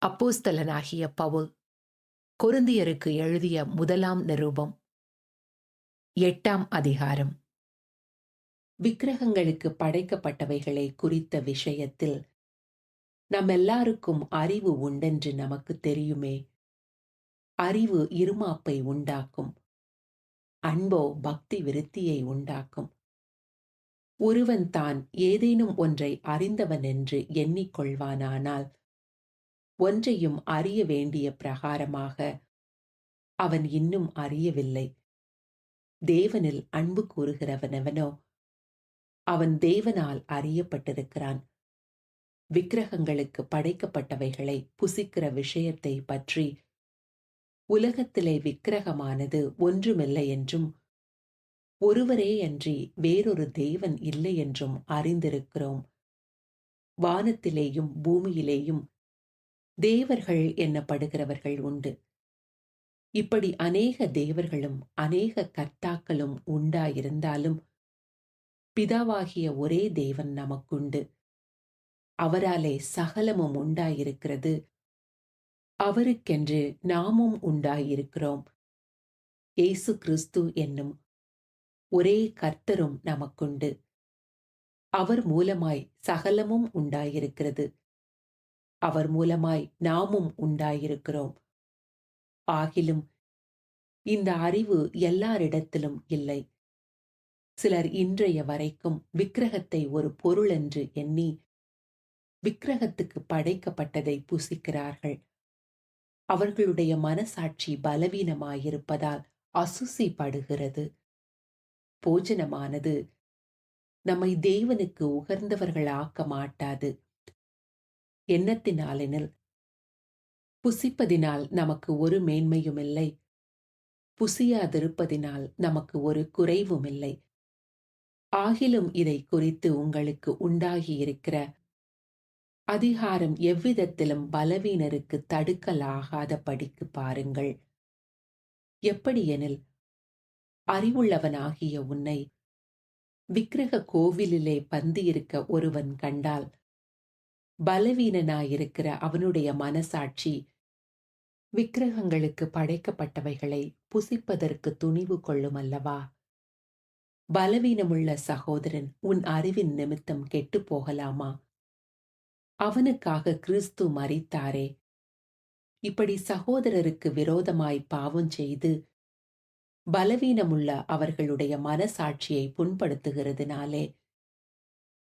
அப்போஸ்தலனாகிய பவுல் கொரிந்தியருக்கு எழுதிய முதலாம் நிருபம் 8ஆம் அதிகாரம். விக்கிரகங்களுக்கு படைக்கப்பட்டவைகளை குறித்த விஷயத்தில் நம்மெல்லாருக்கும் அறிவு உண்டென்று நமக்கு தெரியுமே. அறிவு இருமாப்பை உண்டாக்கும், அன்போ பக்தி விருத்தியை உண்டாக்கும். ஒருவன் தான் ஏதேனும் ஒன்றை அறிந்தவன் என்று எண்ணிக்கொள்வானானால் ஒன்றையும் அறிய வேண்டிய பிரகாரமாக அவன் இன்னும் அறியவில்லை. தேவனில் அன்பு கூறுகிறவனெவனோ அவன் தேவனால் அறியப்பட்டிருக்கிறான். விக்கிரகங்களுக்கு படைக்கப்பட்டவைகளை புசிக்கிற விஷயத்தை பற்றி உலகத்திலே விக்கிரகமானது ஒன்றுமில்லை என்றும் ஒருவரேயன்றி வேறொரு தேவன் இல்லை என்றும் அறிந்திருக்கிறோம். வானத்திலேயும் பூமியிலேயும் தேவர்கள் என்னப்படுகிறவர்கள் உண்டு. இப்படி அநேக தேவர்களும் அநேக கர்த்தாக்களும் உண்டாயிருந்தாலும் பிதாவாகிய ஒரே தேவன் நமக்குண்டு. அவராலே சகலமும் உண்டாயிருக்கிறது. அவருக்கென்று நாமும் உண்டாயிருக்கிறோம். இயேசு கிறிஸ்து என்னும் ஒரே கர்த்தரும் நமக்குண்டு. அவர் மூலமாய் சகலமும் உண்டாயிருக்கிறது. அவர் மூலமாய் நாமும் உண்டாயிருக்கிறோம். ஆகிலும் இந்த அறிவு எல்லாரிடத்திலும் இல்லை. சிலர் இன்றைய வரைக்கும் விக்கிரகத்தை ஒரு பொருள் என்று எண்ணி விக்கிரகத்துக்கு படைக்கப்பட்டதை புசிக்கிறார்கள். அவர்களுடைய மனசாட்சி பலவீனமாயிருப்பதால் அசுசிப்படுகிறது. போஜனமானது நம்மை தேவனுக்கு உகந்தவர்களாக்க மாட்டாது. எண்ணத்தினாலெனில் புசிப்பதினால் நமக்கு ஒரு மேன்மையுமில்லை, புசியாதிருப்பதினால் நமக்கு ஒரு குறைவுமில்லை. ஆகிலும் இதை குறித்து உங்களுக்கு உண்டாகியிருக்கிற அதிகாரம் எவ்விதத்திலும் பலவீனருக்கு தடுக்கலாகாத படிக்கு பாருங்கள். எப்படியெனில் அறிவுள்ளவனாகிய உன்னை விக்கிரக கோவிலிலே பந்தியிருக்க ஒருவன் கண்டால் பலவீனனாயிருக்கிற அவனுடைய மனசாட்சி விக்கிரகங்களுக்கு படைக்கப்பட்டவைகளை புசிப்பதற்கு துணிவு கொள்ளும் அல்லவா? பலவீனமுள்ள சகோதரன் உன் அறிவின் நிமித்தம் கெட்டு போகலாமா? அவனுக்காக கிறிஸ்து மரித்தாரே. இப்படி சகோதரருக்கு விரோதமாய் பாவம் செய்து பலவீனமுள்ள அவர்களுடைய மனசாட்சியை புண்படுத்துகிறதுனாலே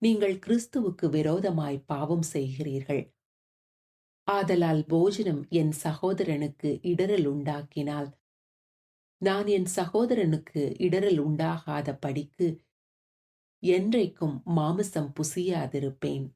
நீங்கள் கிறிஸ்துவுக்கு விரோதமாய் பாவம் செய்கிறீர்கள். ஆதலால் போஜனம் என் சகோதரனுக்கு இடரல் உண்டாக்கினால் நான் என் சகோதரனுக்கு இடரல் உண்டாகாத படிக்கு என்றைக்கும் மாமிசம் புசியாதிருப்பேன்.